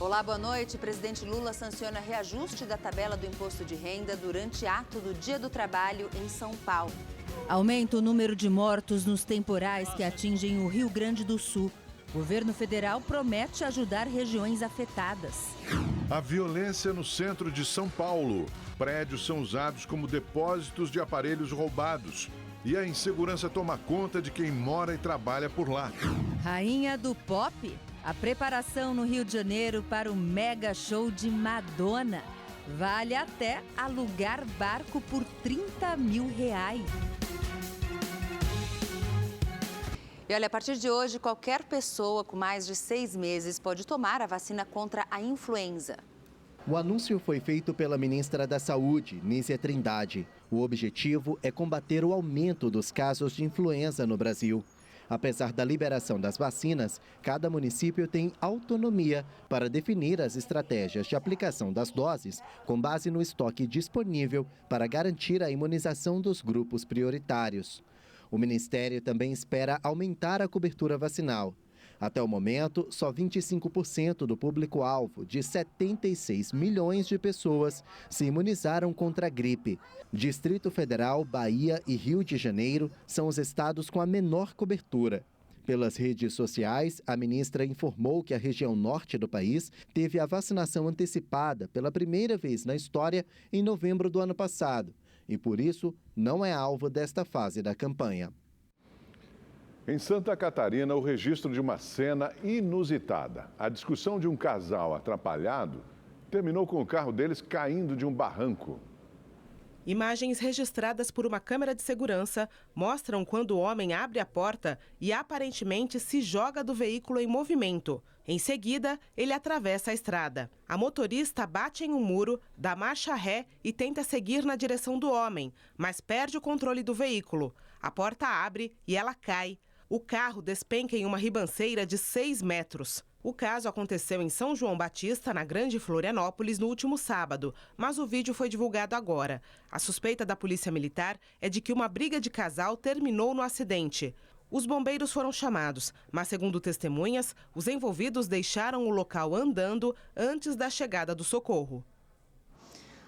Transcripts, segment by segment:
Olá, boa noite. O presidente Lula sanciona reajuste da tabela do imposto de renda durante ato do Dia do Trabalho em São Paulo. Aumenta o número de mortos nos temporais que atingem o Rio Grande do Sul. O governo federal promete ajudar regiões afetadas. A violência no centro de São Paulo. Prédios são usados como depósitos de aparelhos roubados. E a insegurança toma conta de quem mora e trabalha por lá. Rainha do Pop. A preparação no Rio de Janeiro para o mega show de Madonna. Vale até alugar barco por R$30 mil. E olha, a partir de hoje, qualquer pessoa com mais de 6 meses pode tomar a vacina contra a influenza. O anúncio foi feito pela ministra da Saúde, Nízia Trindade. O objetivo é combater o aumento dos casos de influenza no Brasil. Apesar da liberação das vacinas, cada município tem autonomia para definir as estratégias de aplicação das doses com base no estoque disponível para garantir a imunização dos grupos prioritários. O Ministério também espera aumentar a cobertura vacinal. Até o momento, só 25% do público-alvo, de 76 milhões de pessoas, se imunizaram contra a gripe. Distrito Federal, Bahia e Rio de Janeiro são os estados com a menor cobertura. Pelas redes sociais, a ministra informou que a região norte do país teve a vacinação antecipada pela primeira vez na história em novembro do ano passado e, por isso, não é alvo desta fase da campanha. Em Santa Catarina, o registro de uma cena inusitada. A discussão de um casal atrapalhado terminou com o carro deles caindo de um barranco. Imagens registradas por uma câmera de segurança mostram quando o homem abre a porta e aparentemente se joga do veículo em movimento. Em seguida, ele atravessa a estrada. A motorista bate em um muro, dá marcha ré e tenta seguir na direção do homem, mas perde o controle do veículo. A porta abre e ela cai. O carro despenca em uma ribanceira de 6 metros. O caso aconteceu em São João Batista, na Grande Florianópolis, no último sábado, mas o vídeo foi divulgado agora. A suspeita da Polícia Militar é de que uma briga de casal terminou no acidente. Os bombeiros foram chamados, mas, segundo testemunhas, os envolvidos deixaram o local andando antes da chegada do socorro.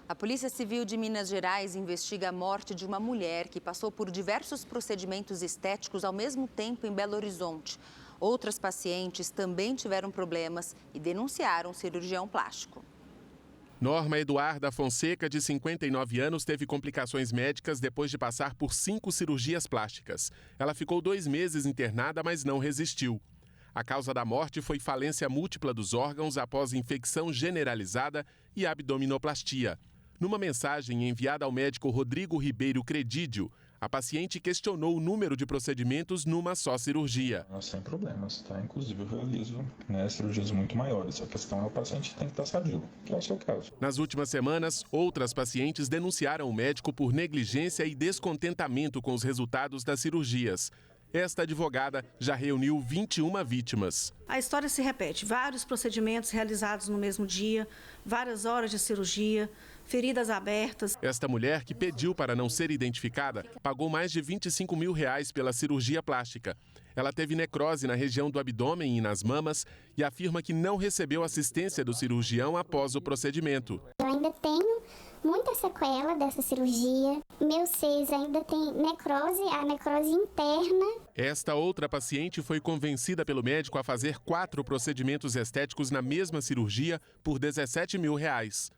A Polícia Civil de Minas Gerais investiga a morte de uma mulher que passou por diversos procedimentos estéticos ao mesmo tempo em Belo Horizonte. Outras pacientes também tiveram problemas e denunciaram o cirurgião plástico. Norma Eduarda Fonseca, de 59 anos, teve complicações médicas depois de passar por 5 cirurgias plásticas. Ela ficou 2 meses internada, mas não resistiu. A causa da morte foi falência múltipla dos órgãos após infecção generalizada e abdominoplastia. Numa mensagem enviada ao médico Rodrigo Ribeiro Credídio, a paciente questionou o número de procedimentos numa só cirurgia. Sem problemas, tá? Inclusive eu realizo cirurgias muito maiores. A questão é o paciente tem que estar sadio, que é o seu caso. Nas últimas semanas, outras pacientes denunciaram o médico por negligência e descontentamento com os resultados das cirurgias. Esta advogada já reuniu 21 vítimas. A história se repete. Vários procedimentos realizados no mesmo dia, várias horas de cirurgia, feridas abertas. Esta mulher, que pediu para não ser identificada, pagou mais de R$25 mil pela cirurgia plástica. Ela teve necrose na região do abdômen e nas mamas e afirma que não recebeu assistência do cirurgião após o procedimento. Eu ainda tenho muita sequela dessa cirurgia. Meu seios ainda tem necrose, a necrose interna. Esta outra paciente foi convencida pelo médico a fazer 4 procedimentos estéticos na mesma cirurgia por R$17 mil.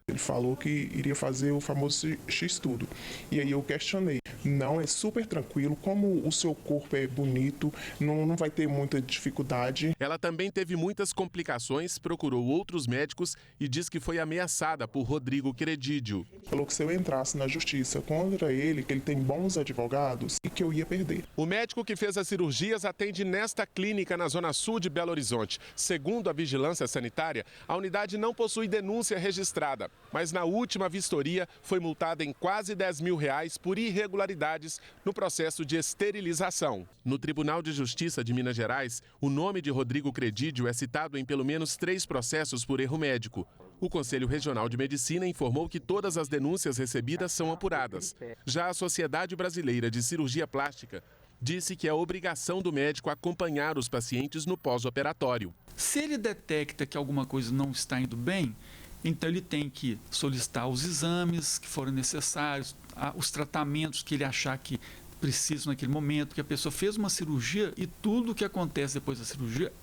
Ele falou que iria fazer o famoso X-tudo. E aí eu questionei. Não, é super tranquilo, como o seu corpo é bonito, não vai ter muita dificuldade. Ela também teve muitas complicações, procurou outros médicos e diz que foi ameaçada por Rodrigo Credídio. Falou que se eu entrasse na justiça contra ele, que ele tem bons advogados e que eu ia perder. O médico que fez as cirurgias atende nesta clínica na zona sul de Belo Horizonte. Segundo a Vigilância Sanitária, a unidade não possui denúncia registrada, mas na última vistoria foi multada em quase R$10 mil por irregularidades no processo de esterilização. No Tribunal de Justiça de Minas Gerais, o nome de Rodrigo Credídio é citado em pelo menos 3 processos por erro médico. O Conselho Regional de Medicina informou que todas as denúncias recebidas são apuradas. Já a Sociedade Brasileira de Cirurgia Plástica disse que é obrigação do médico acompanhar os pacientes no pós-operatório. Se ele detecta que alguma coisa não está indo bem, então ele tem que solicitar os exames que forem necessários, os tratamentos que ele achar que precisa naquele momento, porque a pessoa fez uma cirurgia e tudo o que acontece depois da cirurgia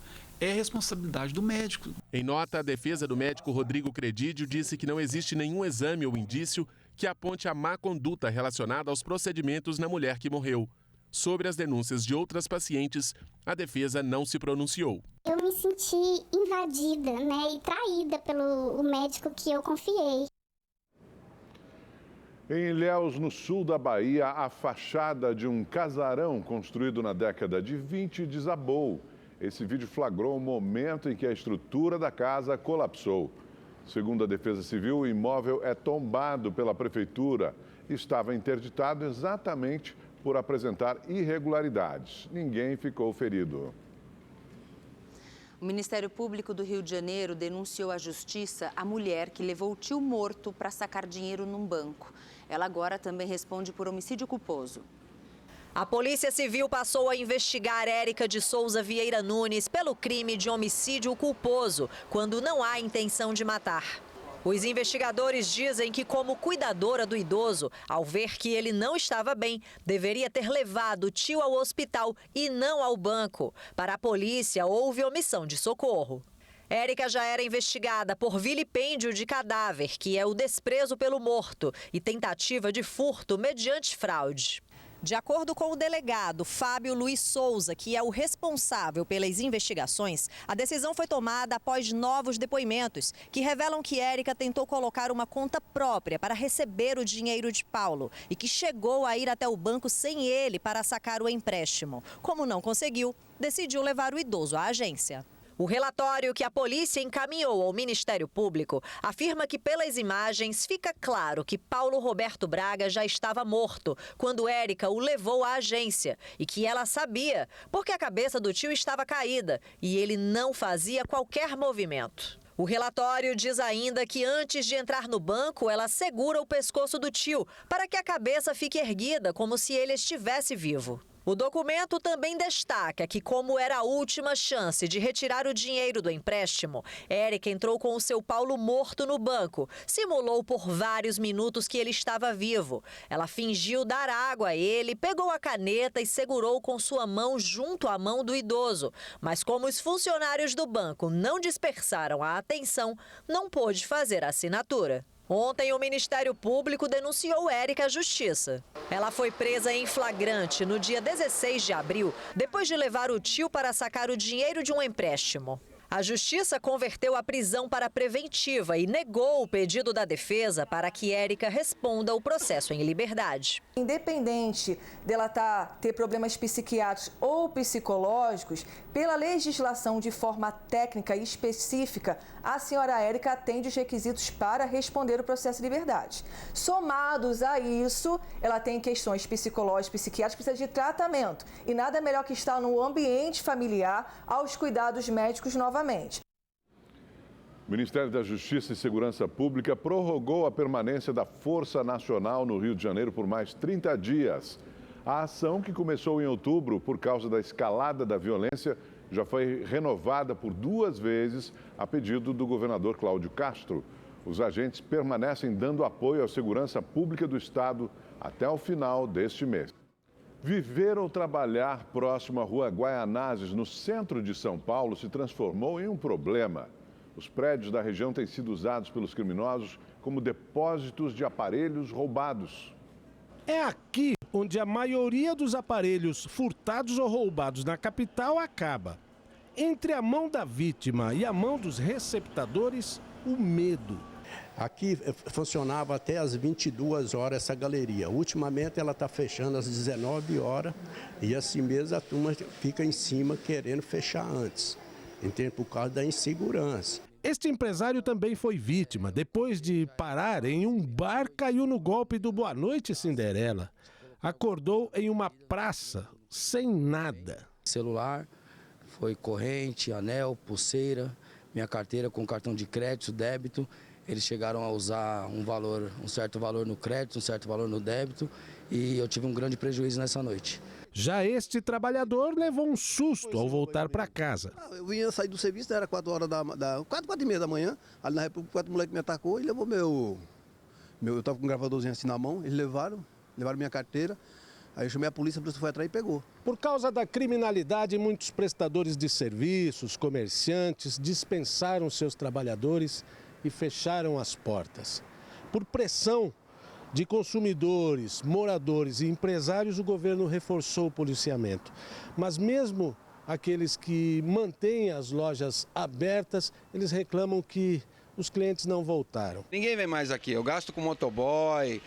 é responsabilidade do médico. Em nota, a defesa do médico Rodrigo Credídio disse que não existe nenhum exame ou indício que aponte a má conduta relacionada aos procedimentos na mulher que morreu. Sobre as denúncias de outras pacientes, a defesa não se pronunciou. Eu me senti invadida, e traída pelo médico que eu confiei. Em Ilhéus, no sul da Bahia, a fachada de um casarão construído na década de 20 desabou. Esse vídeo flagrou o momento em que a estrutura da casa colapsou. Segundo a Defesa Civil, o imóvel é tombado pela prefeitura e estava interditado exatamente por apresentar irregularidades. Ninguém ficou ferido. O Ministério Público do Rio de Janeiro denunciou à Justiça a mulher que levou o tio morto para sacar dinheiro num banco. Ela agora também responde por homicídio culposo. A Polícia Civil passou a investigar Érica de Souza Vieira Nunes pelo crime de homicídio culposo, quando não há intenção de matar. Os investigadores dizem que, como cuidadora do idoso, ao ver que ele não estava bem, deveria ter levado o tio ao hospital e não ao banco. Para a polícia, houve omissão de socorro. Érica já era investigada por vilipêndio de cadáver, que é o desprezo pelo morto, e tentativa de furto mediante fraude. De acordo com o delegado Fábio Luiz Souza, que é o responsável pelas investigações, a decisão foi tomada após novos depoimentos que revelam que Érica tentou colocar uma conta própria para receber o dinheiro de Paulo e que chegou a ir até o banco sem ele para sacar o empréstimo. Como não conseguiu, decidiu levar o idoso à agência. O relatório que a polícia encaminhou ao Ministério Público afirma que, pelas imagens, fica claro que Paulo Roberto Braga já estava morto quando Érica o levou à agência e que ela sabia, porque a cabeça do tio estava caída e ele não fazia qualquer movimento. O relatório diz ainda que antes de entrar no banco, ela segura o pescoço do tio para que a cabeça fique erguida, como se ele estivesse vivo. O documento também destaca que, como era a última chance de retirar o dinheiro do empréstimo, Érica entrou com o seu Paulo morto no banco. Simulou por vários minutos que ele estava vivo. Ela fingiu dar água a ele, pegou a caneta e segurou com sua mão junto à mão do idoso. Mas como os funcionários do banco não dispersaram a atenção, não pôde fazer a assinatura. Ontem, o Ministério Público denunciou Érica à Justiça. Ela foi presa em flagrante no dia 16 de abril, depois de levar o tio para sacar o dinheiro de um empréstimo. A Justiça converteu a prisão para preventiva e negou o pedido da defesa para que Érica responda o processo em liberdade. Independente dela ter problemas psiquiátricos ou psicológicos, pela legislação de forma técnica e específica, a senhora Érica atende os requisitos para responder o processo de liberdade. Somados a isso, ela tem questões psicológicas, psiquiátricas, precisa de tratamento. E nada melhor que estar no ambiente familiar aos cuidados médicos novamente. O Ministério da Justiça e Segurança Pública prorrogou a permanência da Força Nacional no Rio de Janeiro por mais 30 dias. A ação, que começou em outubro por causa da escalada da violência, já foi renovada por 2 vezes a pedido do governador Cláudio Castro. Os agentes permanecem dando apoio à segurança pública do Estado até o final deste mês. Viver ou trabalhar próximo à Rua Guaianazes, no centro de São Paulo, se transformou em um problema. Os prédios da região têm sido usados pelos criminosos como depósitos de aparelhos roubados. É aqui onde a maioria dos aparelhos furtados ou roubados na capital acaba. Entre a mão da vítima e a mão dos receptadores, o medo. Aqui funcionava até às 22 horas essa galeria. Ultimamente ela está fechando às 19 horas e assim mesmo a turma fica em cima querendo fechar antes, entende? Por causa da insegurança. Este empresário também foi vítima. Depois de parar em um bar, caiu no golpe do Boa Noite Cinderela. Acordou em uma praça sem nada. Celular, foi corrente, anel, pulseira, minha carteira com cartão de crédito, débito. Eles chegaram a usar um certo valor no crédito, um certo valor no débito, e eu tive um grande prejuízo nessa noite. Já este trabalhador levou um susto ao voltar para casa. Eu vinha sair do serviço, era 4h, 4h30 da manhã. Ali na República, 4 moleques me atacou e levou meu... Eu estava com um gravadorzinho assim na mão, eles levaram minha carteira. Aí eu chamei a polícia foi atrás e pegou. Por causa da criminalidade, muitos prestadores de serviços, comerciantes, dispensaram seus trabalhadores e fecharam as portas. Por pressão de consumidores, moradores e empresários, o governo reforçou o policiamento. Mas mesmo aqueles que mantêm as lojas abertas, eles reclamam que os clientes não voltaram. Ninguém vem mais aqui, eu gasto com motoboy,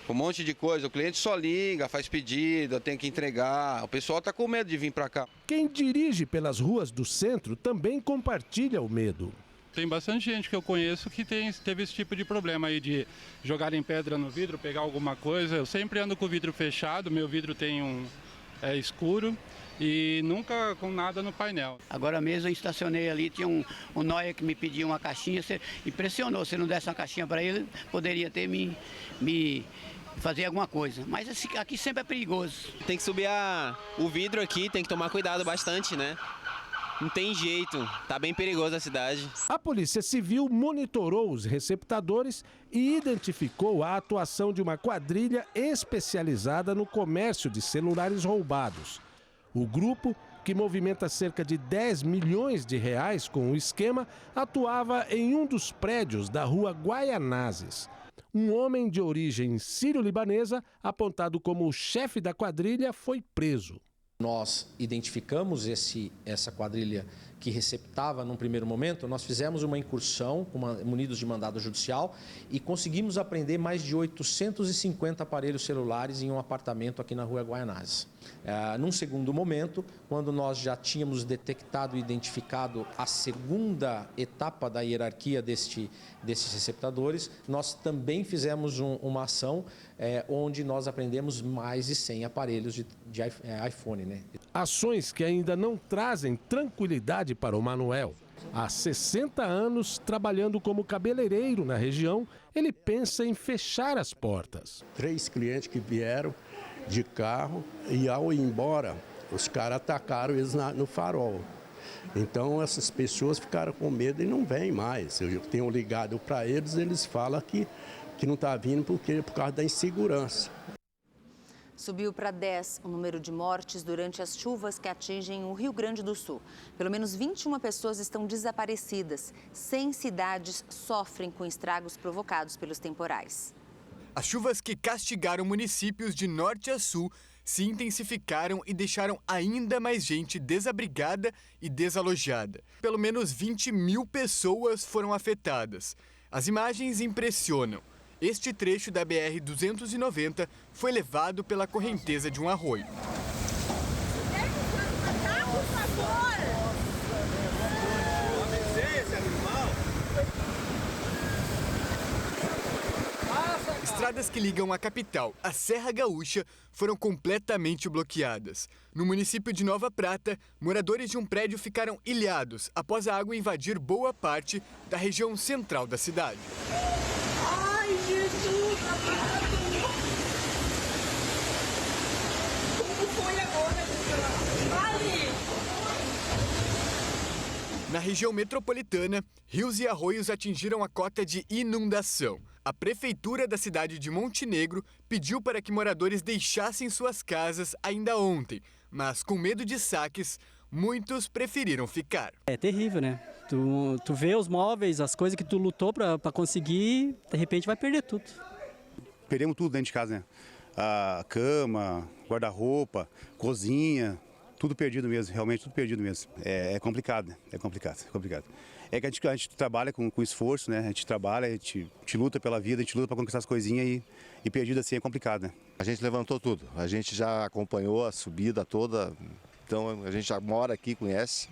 com um monte de coisa, o cliente só liga, faz pedido, eu tenho que entregar, o pessoal está com medo de vir para cá. Quem dirige pelas ruas do centro também compartilha o medo. Tem bastante gente que eu conheço que teve esse tipo de problema aí de jogarem pedra no vidro, pegar alguma coisa. Eu sempre ando com o vidro fechado, meu vidro tem escuro e nunca com nada no painel. Agora mesmo eu estacionei ali, tinha um nóia que me pediu uma caixinha, você impressionou, se não desse uma caixinha para ele, poderia ter me fazer alguma coisa. Mas aqui sempre é perigoso. Tem que subir o vidro aqui, tem que tomar cuidado bastante, né? Não tem jeito, tá bem perigosa a cidade. A Polícia Civil monitorou os receptadores e identificou a atuação de uma quadrilha especializada no comércio de celulares roubados. O grupo, que movimenta cerca de 10 milhões de reais com o esquema, atuava em um dos prédios da rua Guaianazes. Um homem de origem sírio-libanesa, apontado como o chefe da quadrilha, foi preso. Nós identificamos essa quadrilha que receptava num primeiro momento, nós fizemos uma incursão munidos de mandado judicial e conseguimos apreender mais de 850 aparelhos celulares em um apartamento aqui na rua Guaianazes. Num segundo momento, quando nós já tínhamos detectado e identificado a segunda etapa da hierarquia desses receptadores, nós também fizemos uma ação onde nós apreendemos mais de 100 aparelhos de iPhone, né? Ações que ainda não trazem tranquilidade para o Manuel. Há 60 anos, trabalhando como cabeleireiro na região, ele pensa em fechar as portas. 3 clientes que vieram de carro e ao ir embora, os caras atacaram eles no farol. Então essas pessoas ficaram com medo e não vêm mais. Eu tenho ligado para eles, eles falam que não está vindo por causa da insegurança. Subiu para 10 o número de mortes durante as chuvas que atingem o Rio Grande do Sul. Pelo menos 21 pessoas estão desaparecidas. 100 cidades sofrem com estragos provocados pelos temporais. As chuvas que castigaram municípios de norte a sul se intensificaram e deixaram ainda mais gente desabrigada e desalojada. Pelo menos 20 mil pessoas foram afetadas. As imagens impressionam. Este trecho da BR-290 foi levado pela correnteza de um arroio. Estradas que ligam a capital, a Serra Gaúcha, foram completamente bloqueadas. No município de Nova Prata, moradores de um prédio ficaram ilhados após a água invadir boa parte da região central da cidade. Ai, Jesus amado! Como foi agora, Ali! Na região metropolitana, rios e arroios atingiram a cota de inundação. A prefeitura da cidade de Montenegro pediu para que moradores deixassem suas casas ainda ontem, mas com medo de saques, muitos preferiram ficar. É terrível, né? Tu vê os móveis, as coisas que tu lutou para conseguir, de repente vai perder tudo. Perdemos tudo dentro de casa, né? A cama, guarda-roupa, cozinha, tudo perdido mesmo, realmente tudo perdido mesmo. É complicado, né? É complicado. É que a gente trabalha com esforço, né? A gente trabalha, a gente luta pela vida, a gente luta para conquistar as coisinhas e perdido assim é complicado, né? A gente levantou tudo, a gente já acompanhou a subida toda, então a gente já mora aqui, conhece.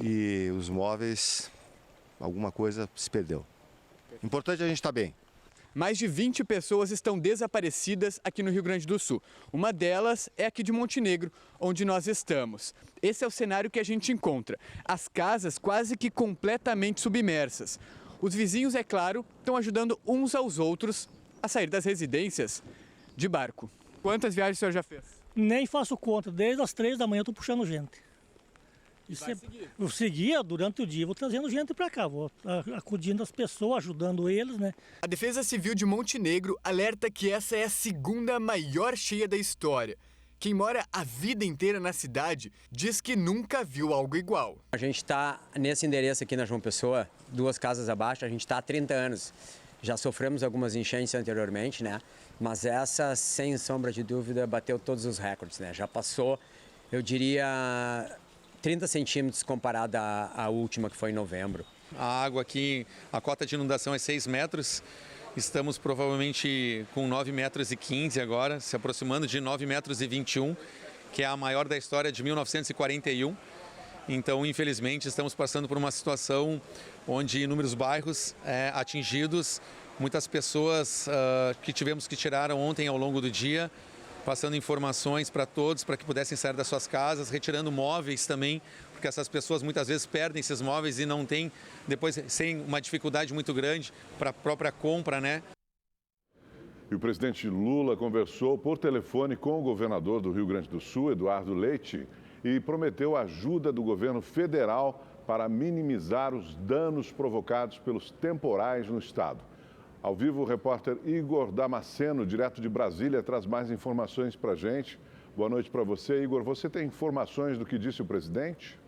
E os móveis, alguma coisa se perdeu. Importante é a gente estar bem. Mais de 20 pessoas estão desaparecidas aqui no Rio Grande do Sul. Uma delas é aqui de Montenegro, onde nós estamos. Esse é o cenário que a gente encontra. As casas quase que completamente submersas. Os vizinhos, é claro, estão ajudando uns aos outros a sair das residências de barco. Quantas viagens o senhor já fez? Nem faço conta, desde as 3 da manhã eu estou puxando gente. Eu seguia durante o dia, vou trazendo gente para cá, vou acudindo as pessoas, ajudando eles, né? A Defesa Civil de Montenegro alerta que essa é a segunda maior cheia da história. Quem mora a vida inteira na cidade diz que nunca viu algo igual. A gente está nesse endereço aqui na João Pessoa, 2 casas abaixo, a gente está há 30 anos. Já sofremos algumas enchentes anteriormente, né? Mas essa, sem sombra de dúvida, bateu todos os recordes, né? Já passou, eu diria, 30 centímetros comparada à última, que foi em novembro. A água aqui, a cota de inundação é 6 metros. Estamos provavelmente com 9,15 metros agora, se aproximando de 9,21 metros, que é a maior da história de 1941. Então, infelizmente, estamos passando por uma situação onde inúmeros bairros atingidos, muitas pessoas que tivemos que tirar ontem ao longo do dia, passando informações para todos, para que pudessem sair das suas casas, retirando móveis também, porque essas pessoas muitas vezes perdem esses móveis e não têm, depois, sem uma dificuldade muito grande para a própria compra, né? E o presidente Lula conversou por telefone com o governador do Rio Grande do Sul, Eduardo Leite, e prometeu ajuda do governo federal para minimizar os danos provocados pelos temporais no estado. Ao vivo, o repórter Igor Damasceno, direto de Brasília, traz mais informações para a gente. Boa noite para você, Igor. Você tem informações do que disse o presidente?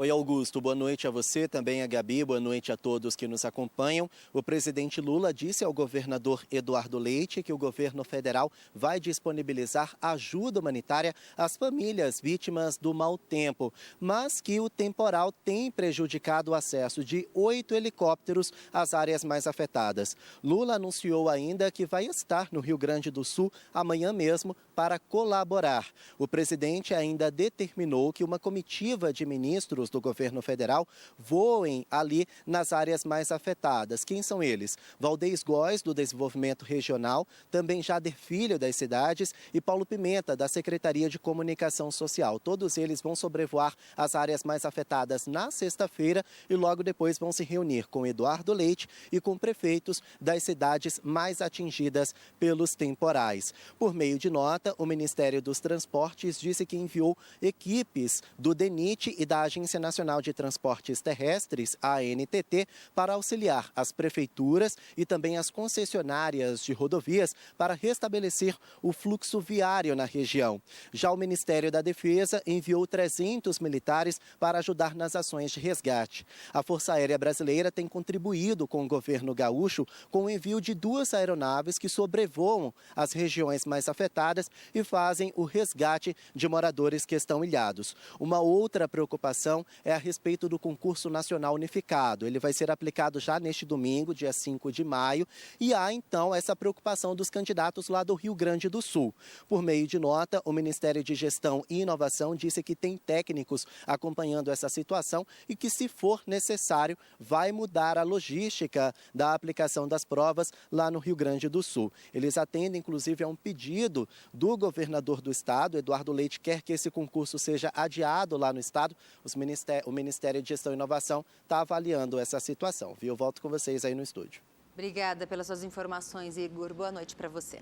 Oi, Augusto. Boa noite a você, também a Gabi. Boa noite a todos que nos acompanham. O presidente Lula disse ao governador Eduardo Leite que o governo federal vai disponibilizar ajuda humanitária às famílias vítimas do mau tempo, mas que o temporal tem prejudicado o acesso de 8 helicópteros às áreas mais afetadas. Lula anunciou ainda que vai estar no Rio Grande do Sul amanhã mesmo para colaborar. O presidente ainda determinou que uma comitiva de ministros do governo federal voem ali nas áreas mais afetadas. Quem são eles? Valdez Góes, do Desenvolvimento Regional, também Jader Filho, das Cidades, e Paulo Pimenta, da Secretaria de Comunicação Social. Todos eles vão sobrevoar as áreas mais afetadas na sexta-feira e logo depois vão se reunir com Eduardo Leite e com prefeitos das cidades mais atingidas pelos temporais. Por meio de nota, o Ministério dos Transportes disse que enviou equipes do DENIT e da Agência Nacional de Transportes Terrestres, a ANTT, para auxiliar as prefeituras e também as concessionárias de rodovias para restabelecer o fluxo viário na região. Já o Ministério da Defesa enviou 300 militares para ajudar nas ações de resgate. A Força Aérea Brasileira tem contribuído com o governo gaúcho com o envio de 2 aeronaves que sobrevoam as regiões mais afetadas e fazem o resgate de moradores que estão ilhados. Uma outra preocupação é a respeito do concurso nacional unificado. Ele vai ser aplicado já neste domingo, dia 5 de maio, e há então essa preocupação dos candidatos lá do Rio Grande do Sul. Por meio de nota, o Ministério de Gestão e Inovação disse que tem técnicos acompanhando essa situação e que, se for necessário, vai mudar a logística da aplicação das provas lá no Rio Grande do Sul. Eles atendem, inclusive, a um pedido do governador do estado. Eduardo Leite quer que esse concurso seja adiado lá no estado. O Ministério de Gestão e Inovação está avaliando essa situação. Eu volto com vocês aí no estúdio. Obrigada pelas suas informações, Igor. Boa noite para você.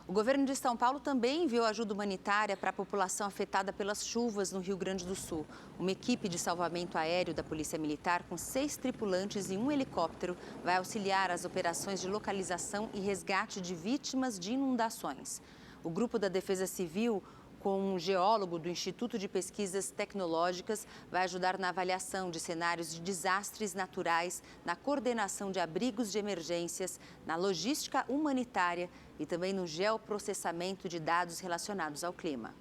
O governo de São Paulo também enviou ajuda humanitária para a população afetada pelas chuvas no Rio Grande do Sul. Uma equipe de salvamento aéreo da Polícia Militar, com 6 tripulantes e 1 helicóptero, vai auxiliar as operações de localização e resgate de vítimas de inundações. O grupo da Defesa Civil, com um geólogo do Instituto de Pesquisas Tecnológicas, vai ajudar na avaliação de cenários de desastres naturais, na coordenação de abrigos de emergências, na logística humanitária e também no geoprocessamento de dados relacionados ao clima.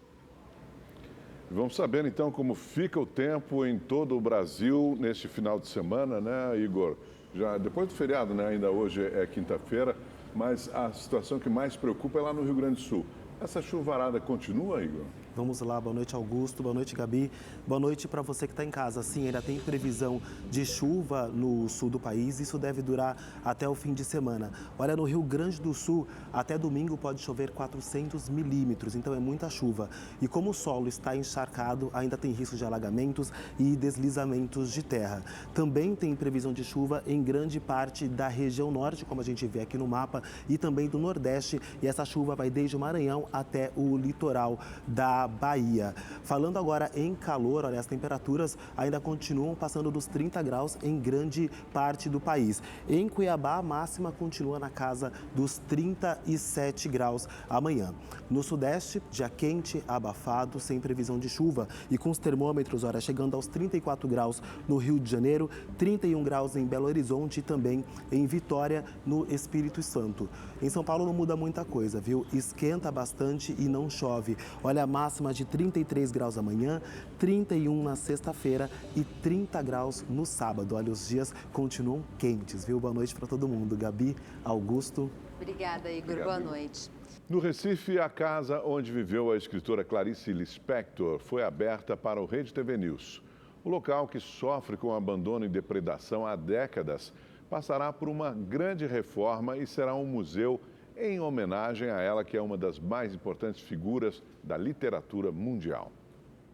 Vamos saber então como fica o tempo em todo o Brasil neste final de semana, né, Igor? Já depois do feriado, né? Ainda hoje é quinta-feira, mas a situação que mais preocupa é lá no Rio Grande do Sul. Essa chuvarada continua, Igor? Vamos lá, boa noite, Augusto, boa noite, Gabi. Boa noite para você que está em casa. Sim, ainda tem previsão de chuva no sul do país, isso deve durar até o fim de semana. Olha, no Rio Grande do Sul, até domingo pode chover 400 milímetros, então é muita chuva. E como o solo está encharcado, ainda tem risco de alagamentos e deslizamentos de terra. Também tem previsão de chuva em grande parte da região norte, como a gente vê aqui no mapa, e também do nordeste, e essa chuva vai desde o Maranhão até o litoral da Bahia. Falando agora em calor, olha, as temperaturas ainda continuam passando dos 30 graus em grande parte do país. Em Cuiabá, a máxima continua na casa dos 37 graus amanhã. No sudeste, dia quente, abafado, sem previsão de chuva e com os termômetros, olha, chegando aos 34 graus no Rio de Janeiro, 31 graus em Belo Horizonte e também em Vitória, no Espírito Santo. Em São Paulo não muda muita coisa, viu? Esquenta bastante e não chove. Olha, a máxima de 33 graus amanhã, 31 na sexta-feira e 30 graus no sábado. Olha, os dias continuam quentes, viu? Boa noite para todo mundo. Gabi, Augusto. Obrigada, Igor. Boa noite. No Recife, a casa onde viveu a escritora Clarice Lispector foi aberta para o Rede TV News. O local, que sofre com abandono e depredação há décadas, passará por uma grande reforma e será um museu em homenagem a ela, que é uma das mais importantes figuras da literatura mundial.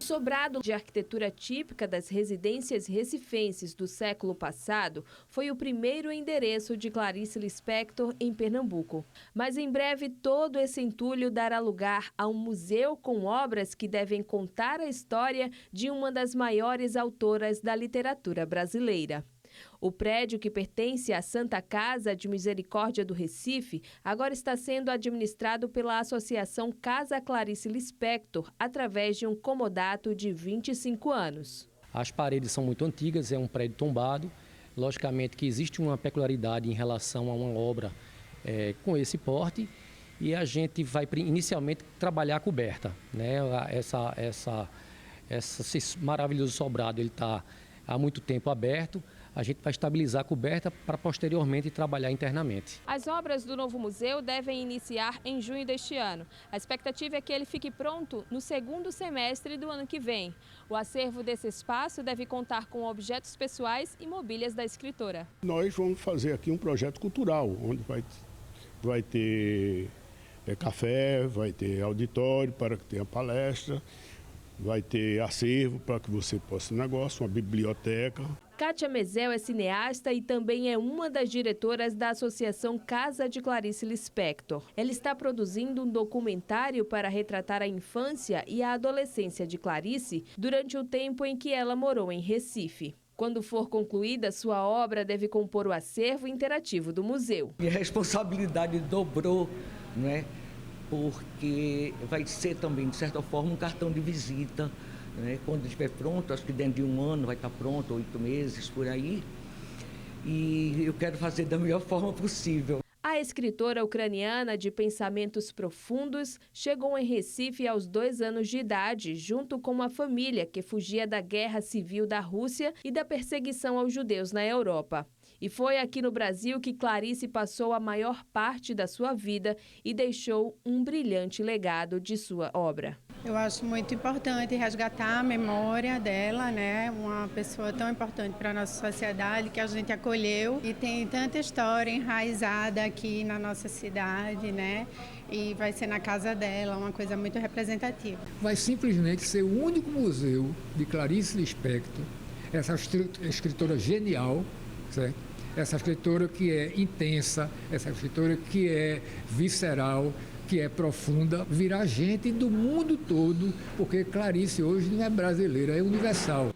O sobrado de arquitetura típica das residências recifenses do século passado foi o primeiro endereço de Clarice Lispector em Pernambuco. Mas em breve todo esse entulho dará lugar a um museu com obras que devem contar a história de uma das maiores autoras da literatura brasileira. O prédio, que pertence à Santa Casa de Misericórdia do Recife, agora está sendo administrado pela Associação Casa Clarice Lispector, através de um comodato de 25 anos. As paredes são muito antigas, é um prédio tombado. Logicamente que existe uma peculiaridade em relação a uma obra com esse porte, e a gente vai inicialmente trabalhar a coberta, né? Esse maravilhoso sobrado, ele está há muito tempo aberto. A gente vai estabilizar a coberta para posteriormente trabalhar internamente. As obras do novo museu devem iniciar em junho deste ano. A expectativa é que ele fique pronto no segundo semestre do ano que vem. O acervo desse espaço deve contar com objetos pessoais e mobílias da escritora. Nós vamos fazer aqui um projeto cultural, onde vai ter café, vai ter auditório para que tenha palestra, vai ter acervo para que você possa ter negócio, uma biblioteca. Kátia Mezel é cineasta e também é uma das diretoras da Associação Casa de Clarice Lispector. Ela está produzindo um documentário para retratar a infância e a adolescência de Clarice durante o tempo em que ela morou em Recife. Quando for concluída, sua obra deve compor o acervo interativo do museu. Minha responsabilidade dobrou, né? Porque vai ser também, de certa forma, um cartão de visita. Quando estiver pronto, acho que dentro de um ano vai estar pronto, 8 meses, por aí. E eu quero fazer da melhor forma possível. A escritora ucraniana de pensamentos profundos chegou em Recife aos 2 anos de idade, junto com uma família que fugia da guerra civil da Rússia e da perseguição aos judeus na Europa. E foi aqui no Brasil que Clarice passou a maior parte da sua vida e deixou um brilhante legado de sua obra. Eu acho muito importante resgatar a memória dela, né? Uma pessoa tão importante para a nossa sociedade, que a gente acolheu e tem tanta história enraizada aqui na nossa cidade, né? E vai ser na casa dela, uma coisa muito representativa. Vai simplesmente ser o único museu de Clarice Lispector, essa escritora genial, certo? Essa escritora que é intensa, essa escritora que é visceral, que é profunda, virá gente do mundo todo, porque Clarice hoje não é brasileira, é universal.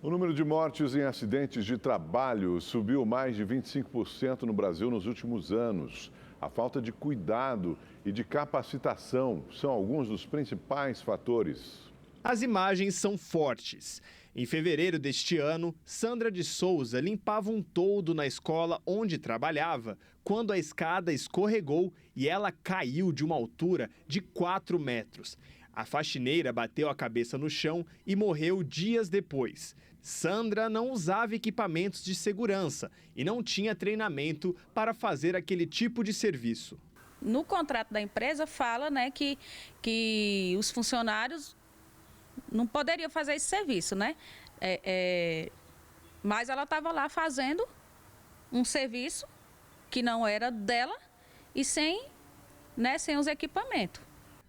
O número de mortes em acidentes de trabalho subiu mais de 25% no Brasil nos últimos anos. A falta de cuidado e de capacitação são alguns dos principais fatores. As imagens são fortes. Em fevereiro deste ano, Sandra de Souza limpava um toldo na escola onde trabalhava quando a escada escorregou e ela caiu de uma altura de 4 metros. A faxineira bateu a cabeça no chão e morreu dias depois. Sandra não usava equipamentos de segurança e não tinha treinamento para fazer aquele tipo de serviço. no contrato da empresa fala, né, que os funcionários não poderiam fazer esse serviço, né? Mas ela estava lá fazendo um serviço que não era dela e sem os equipamentos.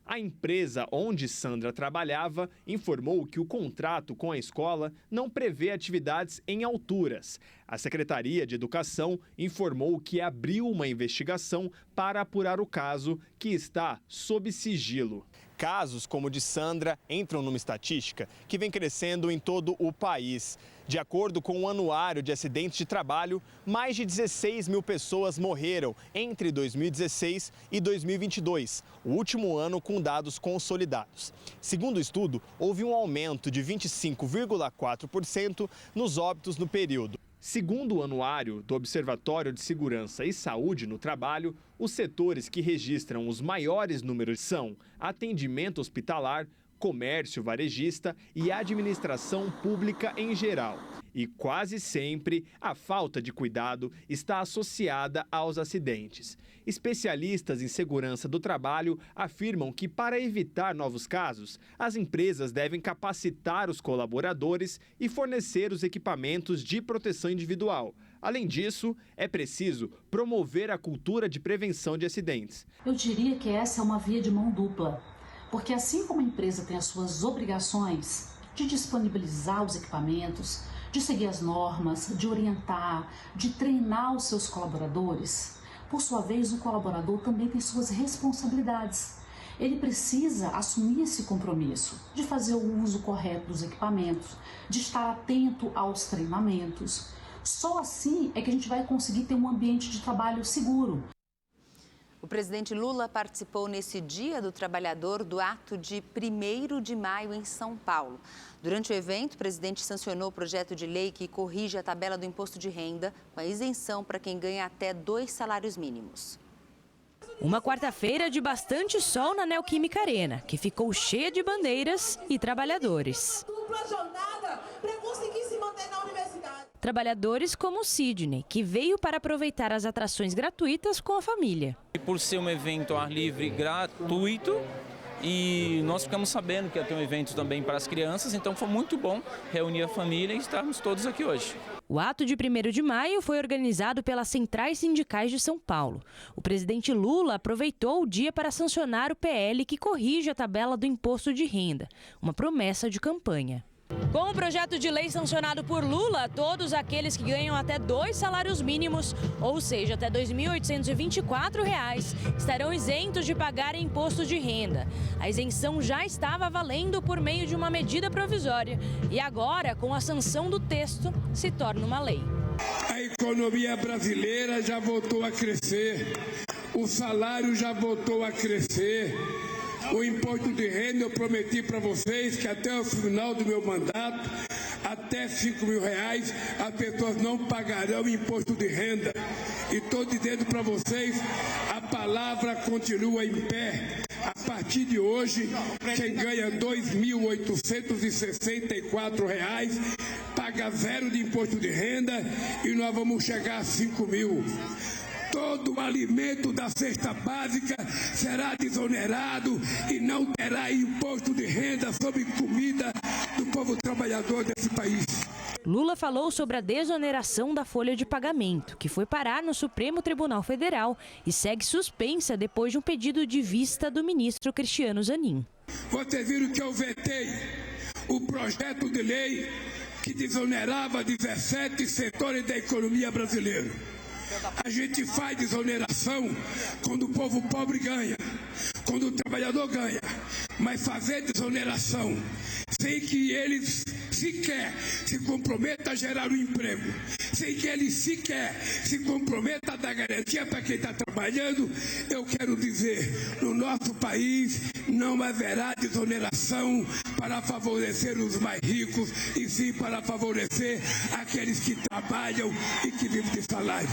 A empresa onde Sandra trabalhava informou que o contrato com a escola não prevê atividades em alturas. A Secretaria de Educação informou que abriu uma investigação para apurar o caso, que está sob sigilo. Casos como o de Sandra entram numa estatística que vem crescendo em todo o país. De acordo com o Anuário de Acidentes de Trabalho, mais de 16 mil pessoas morreram entre 2016 e 2022, o último ano com dados consolidados. Segundo o estudo, houve um aumento de 25,4% nos óbitos no período. Segundo o anuário do Observatório de Segurança e Saúde no Trabalho, os setores que registram os maiores números são atendimento hospitalar, comércio varejista e administração pública em geral. E quase sempre a falta de cuidado está associada aos acidentes. Especialistas em segurança do trabalho afirmam que, para evitar novos casos, as empresas devem capacitar os colaboradores e fornecer os equipamentos de proteção individual. Além disso, é preciso promover a cultura de prevenção de acidentes. Eu diria que essa é uma via de mão dupla, porque assim como a empresa tem as suas obrigações de disponibilizar os equipamentos, de seguir as normas, de orientar, de treinar os seus colaboradores, por sua vez, o colaborador também tem suas responsabilidades. Ele precisa assumir esse compromisso de fazer o uso correto dos equipamentos, de estar atento aos treinamentos. Só assim é que a gente vai conseguir ter um ambiente de trabalho seguro. O presidente Lula participou nesse Dia do Trabalhador do ato de 1º de maio em São Paulo. Durante o evento, o presidente sancionou o projeto de lei que corrige a tabela do imposto de renda com a isenção para quem ganha até 2 salários mínimos. Uma quarta-feira de bastante sol na Neoquímica Arena, que ficou cheia de bandeiras e trabalhadores. Dupla jornada para conseguir se manter na universidade. Trabalhadores como o Sidney, que veio para aproveitar as atrações gratuitas com a família. Por ser um evento ao ar livre gratuito, e nós ficamos sabendo que ia ter um evento também para as crianças, então foi muito bom reunir a família e estarmos todos aqui hoje. O ato de 1º de maio foi organizado pelas Centrais Sindicais de São Paulo. O presidente Lula aproveitou o dia para sancionar o PL que corrige a tabela do imposto de renda, uma promessa de campanha. Com o projeto de lei sancionado por Lula, todos aqueles que ganham até 2 salários mínimos, ou seja, até R$ 2.824, estarão isentos de pagar imposto de renda. A isenção já estava valendo por meio de uma medida provisória e agora, com a sanção do texto, se torna uma lei. A economia brasileira já voltou a crescer, o salário já voltou a crescer. O imposto de renda, eu prometi para vocês que até o final do meu mandato, até R$ 5.000, as pessoas não pagarão imposto de renda. E estou dizendo para vocês, a palavra continua em pé. A partir de hoje, quem ganha R$ 2.864 paga 0 de imposto de renda e nós vamos chegar a 5.000. Todo o alimento da cesta básica será desonerado e não terá imposto de renda sobre comida do povo trabalhador desse país. Lula falou sobre a desoneração da folha de pagamento, que foi parar no Supremo Tribunal Federal e segue suspensa depois de um pedido de vista do ministro Cristiano Zanin. Vocês viram que eu vetei o projeto de lei que desonerava 17 setores da economia brasileira. A gente faz desoneração quando o povo pobre ganha, quando o trabalhador ganha, mas fazer desoneração sem que ele sequer se comprometa a gerar um emprego, sem que ele sequer se comprometa a dar garantia para quem está trabalhando, eu quero dizer, no nosso país não haverá desoneração para favorecer os mais ricos, e sim para favorecer aqueles que trabalham e que vivem de salário.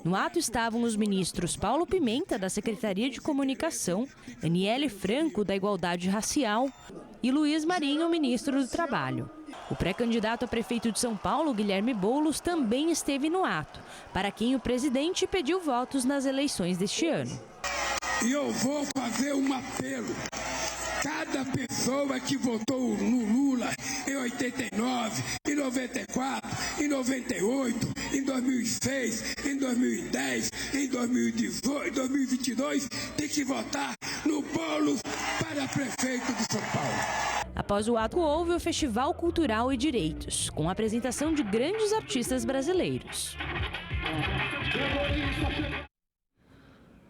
No ato estavam os ministros Paulo Pimenta, da Secretaria de Comunicação, Aniele Franco, da Igualdade Racial, e Luiz Marinho, ministro do Trabalho. O pré-candidato a prefeito de São Paulo, Guilherme Boulos, também esteve no ato, para quem o presidente pediu votos nas eleições deste ano. E eu vou fazer um apelo. Cada pessoa que votou no Lula em 89, em 94, em 98, em 2006, em 2010, em 2018, em 2022, tem que votar no Boulos para prefeito de São Paulo. Após o ato, houve o Festival Cultural e Direitos, com a apresentação de grandes artistas brasileiros.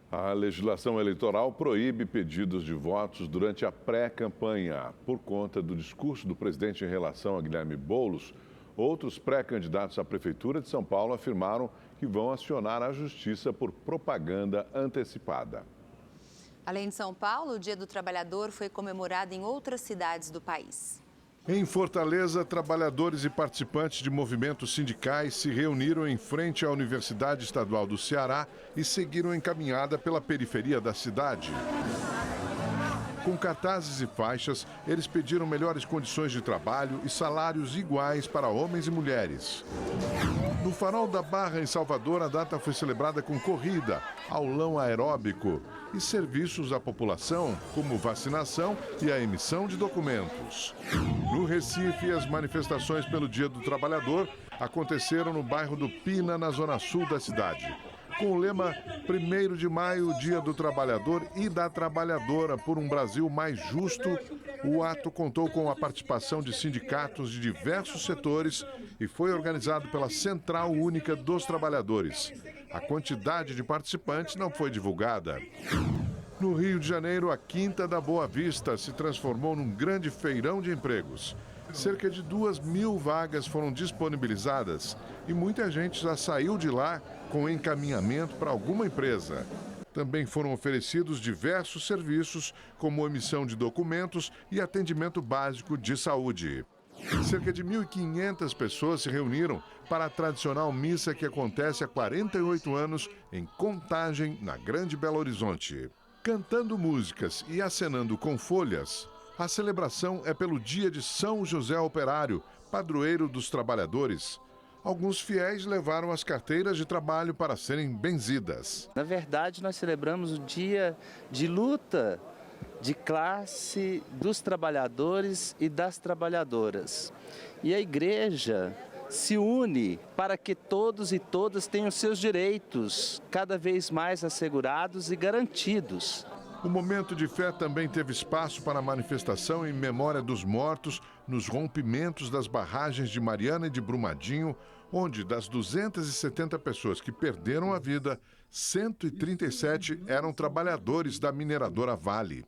A legislação eleitoral proíbe pedidos de votos durante a pré-campanha. Por conta do discurso do presidente em relação a Guilherme Boulos, outros pré-candidatos à Prefeitura de São Paulo afirmaram que vão acionar a Justiça por propaganda antecipada. Além de São Paulo, o Dia do Trabalhador foi comemorado em outras cidades do país. Em Fortaleza, trabalhadores e participantes de movimentos sindicais se reuniram em frente à Universidade Estadual do Ceará e seguiram em caminhada pela periferia da cidade. Com cartazes e faixas, eles pediram melhores condições de trabalho e salários iguais para homens e mulheres. No Farol da Barra, em Salvador, a data foi celebrada com corrida, aulão aeróbico e serviços à população, como vacinação e a emissão de documentos. No Recife, as manifestações pelo Dia do Trabalhador aconteceram no bairro do Pina, na zona sul da cidade. Com o lema 1º de maio, Dia do Trabalhador e da Trabalhadora por um Brasil mais justo, o ato contou com a participação de sindicatos de diversos setores e foi organizado pela Central Única dos Trabalhadores. A quantidade de participantes não foi divulgada. No Rio de Janeiro, a Quinta da Boa Vista se transformou num grande feirão de empregos. Cerca de 2.000 vagas foram disponibilizadas e muita gente já saiu de lá com encaminhamento para alguma empresa. Também foram oferecidos diversos serviços, como emissão de documentos e atendimento básico de saúde. Cerca de 1.500 pessoas se reuniram para a tradicional missa que acontece há 48 anos em Contagem, na Grande Belo Horizonte. Cantando músicas e acenando com folhas, a celebração é pelo Dia de São José Operário, padroeiro dos trabalhadores. Alguns fiéis levaram as carteiras de trabalho para serem benzidas. Na verdade, nós celebramos o dia de luta de classe dos trabalhadores e das trabalhadoras. E a igreja se une para que todos e todas tenham seus direitos cada vez mais assegurados e garantidos. O momento de fé também teve espaço para a manifestação em memória dos mortos nos rompimentos das barragens de Mariana e de Brumadinho, onde das 270 pessoas que perderam a vida, 137 eram trabalhadores da mineradora Vale.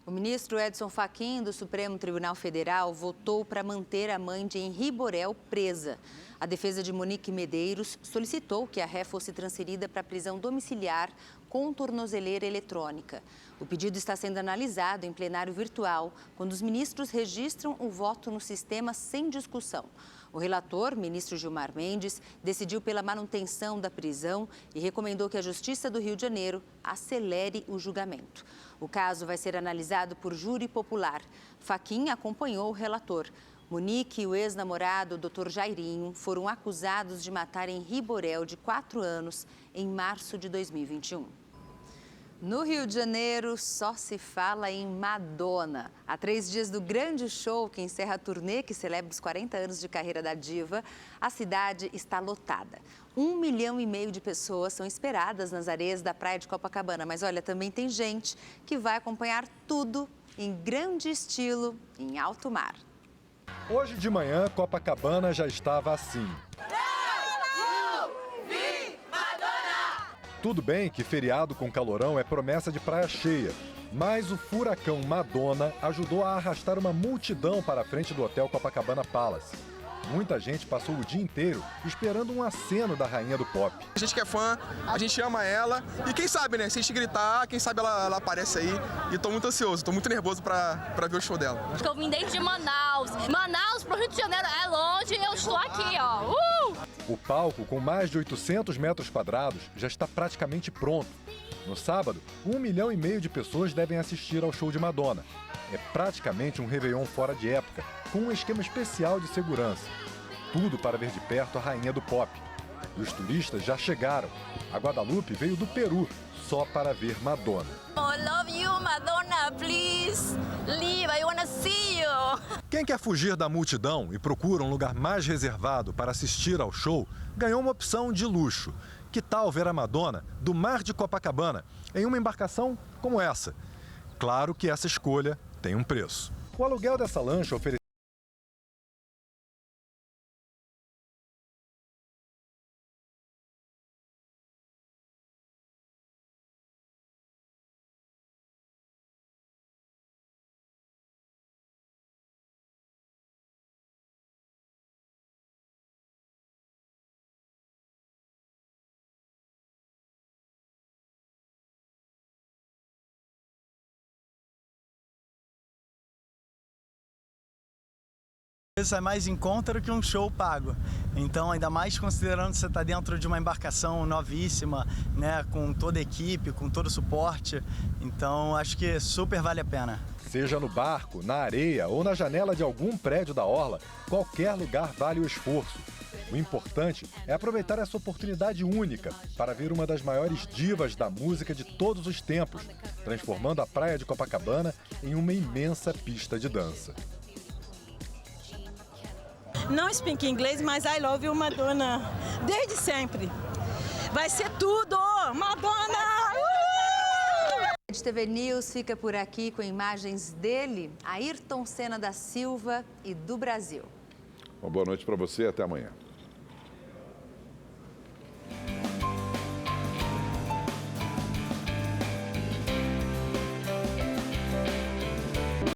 O ministro Edson Fachin, do Supremo Tribunal Federal, votou para manter a mãe de Henri Borel presa. A defesa de Monique Medeiros solicitou que a ré fosse transferida para a prisão domiciliar com tornozeleira eletrônica. O pedido está sendo analisado em plenário virtual, quando os ministros registram o voto no sistema sem discussão. O relator, ministro Gilmar Mendes, decidiu pela manutenção da prisão e recomendou que a Justiça do Rio de Janeiro acelere o julgamento. O caso vai ser analisado por júri popular. Fachin acompanhou o relator. Monique e o ex-namorado, Dr. Jairinho, foram acusados de matar Henri Borel, de 4 anos, em março de 2021. No Rio de Janeiro, só se fala em Madonna. Há 3 dias do grande show que encerra a turnê que celebra os 40 anos de carreira da diva, a cidade está lotada. 1,5 milhão de pessoas são esperadas nas areias da praia de Copacabana. Mas olha, também tem gente que vai acompanhar tudo em grande estilo, em alto mar. Hoje de manhã, Copacabana já estava assim. Tudo bem que feriado com calorão é promessa de praia cheia, mas o furacão Madonna ajudou a arrastar uma multidão para a frente do hotel Copacabana Palace. Muita gente passou o dia inteiro esperando um aceno da rainha do pop. A gente que é fã, a gente ama ela e quem sabe, né? Se a gente gritar, quem sabe ela aparece aí. E tô muito ansioso, tô muito nervoso pra ver o show dela. Eu vim desde Manaus. Manaus pro Rio de Janeiro é longe e eu estou aqui, ó. O palco, com mais de 800 metros quadrados, já está praticamente pronto. No sábado, 1,5 milhão de pessoas devem assistir ao show de Madonna. É praticamente um Réveillon fora de época, com um esquema especial de segurança. Tudo para ver de perto a rainha do pop. E os turistas já chegaram. A Guadalupe veio do Peru só para ver Madonna. I love you, Madonna, please leave, I wanna see you. Quem quer fugir da multidão e procura um lugar mais reservado para assistir ao show, ganhou uma opção de luxo. Que tal ver a Madonna do mar de Copacabana em uma embarcação como essa? Claro que essa escolha tem um preço. O aluguel dessa lancha oferece Isso é mais em conta do que um show pago. Então, ainda mais considerando que você está dentro de uma embarcação novíssima, né, com toda a equipe, com todo o suporte. Então, acho que super vale a pena. Seja no barco, na areia ou na janela de algum prédio da orla, qualquer lugar vale o esforço. O importante é aproveitar essa oportunidade única para ver uma das maiores divas da música de todos os tempos, transformando a praia de Copacabana em uma imensa pista de dança. Não speak inglês, mas I love you, Madonna. Desde sempre. Vai ser tudo! Madonna! A Rede TV News fica por aqui com imagens dele, Ayrton Senna da Silva e do Brasil. Uma boa noite para você e até amanhã.